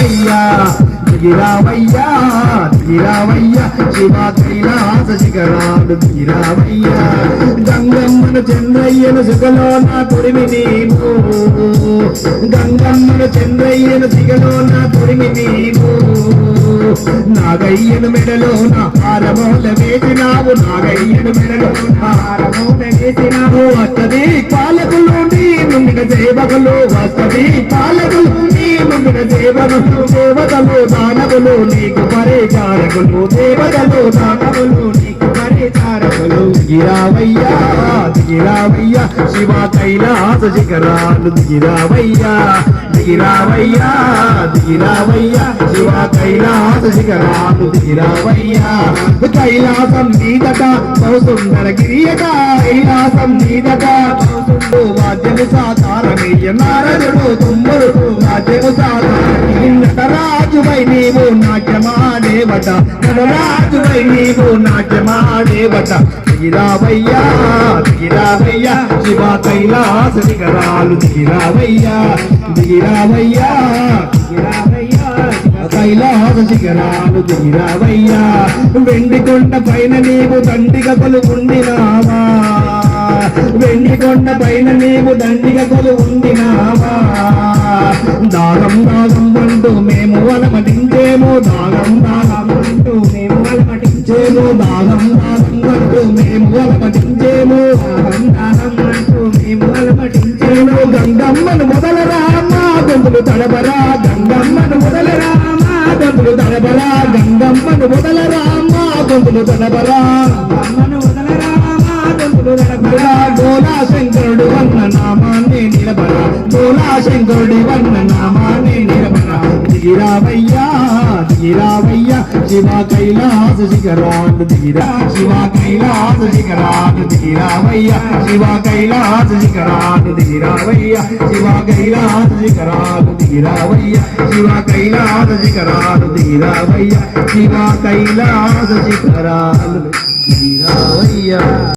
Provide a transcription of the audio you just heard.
దిగిరావయ్యా దిగిరావయ్యా దిగిరావయ్యా శివ కైలాస శిఖరాలు దిగిరావయ్యా గంగమ్మను చంద్రయ్యను సిగలో నా తొడిమి నీవు గంగమ్మను చంద్రయ్యను సిగలో నా తొడిమి నీవు నాగయ్యను మెడలో నా హారమోల వేసినావు నాగయ్యను మెడలో నా హారమోల వేసినావు వస్తది పాలకులు నీ ముంగిన సేవకులు వస్తది పాలకులు నీ ముంగిన సేవకులు దేవతలు దానవులు నీకు పరిచారకులు దేవతలు దానవులు నీకు పరిచారకులు దిగిరావయ్యా దిగిరావయ్యా శివ కైలాస శిఖరాలు దిగిరావయ్యా దిగిరావయ్యా దిగిరావయ్యా శివ కైలాస శిఖరాలు దిగిరావయ్యా కైలాసం నీదట బహుసుందర గిరియట కైలాసం నీదట వాద్యము సాధారణీయ నారదుడు తుమ్ముడు వాద్యము సాధారణ రాజువై నీవు నాట్యమాడేవట రాజువై నీవు నాట్యమాడేవట దిగిరావయ్యా దిగిరావయ్యా శివ కైలాస శిఖరాలు దిగిరావయ్యా దిగిరావయ్యా దిగిరావయ్యా కైలాస శిఖరాలు దిగిరావయ్యా వెండి కొండ పైన నీవు దండిగ కొలువుండినావా వెండి కొండ పైన నీవు దండిగ కొలువుండినావా దాగం దాగం అంటూ మేము అలమటించేము దాగం దాగం అంటూ మేము అలమటించేము దాగం దాగం అంటూ మేము అలమటించేము దాగం దాగం అంటూ మేము అలమటించేము గంగమ్మను మొదలరా మా గొంతులు తడబరా గంగమ్మను మొదలరా మా గొంతులు తడబరా గంగమ్మను మొదలరా మా గొంతులు తడబరా గంగమ్మను మొదలరా మా గొంతులు తడబరా గోలా శంకరుడు వన్న నామాన్ని నిలబరా గోలా శంకరుడి వన్న నామాన్ని నిలబరా దిగిరావయ్యా దిగిరావయ్యా శివ కైలాస శిఖరాలు దిగిరా శివ కైలాస శిఖరాలు దిగిరావయ్యా శివ కైలాస శిఖరాలు దిగిరావయ్యా శివ కైలాస శిఖరాలు దిగిరావయ్యా శివ కైలాస శిఖరాలు దిగిరావయ్యా శివ కైలాస శిఖరాలు దిగిరావయ్యా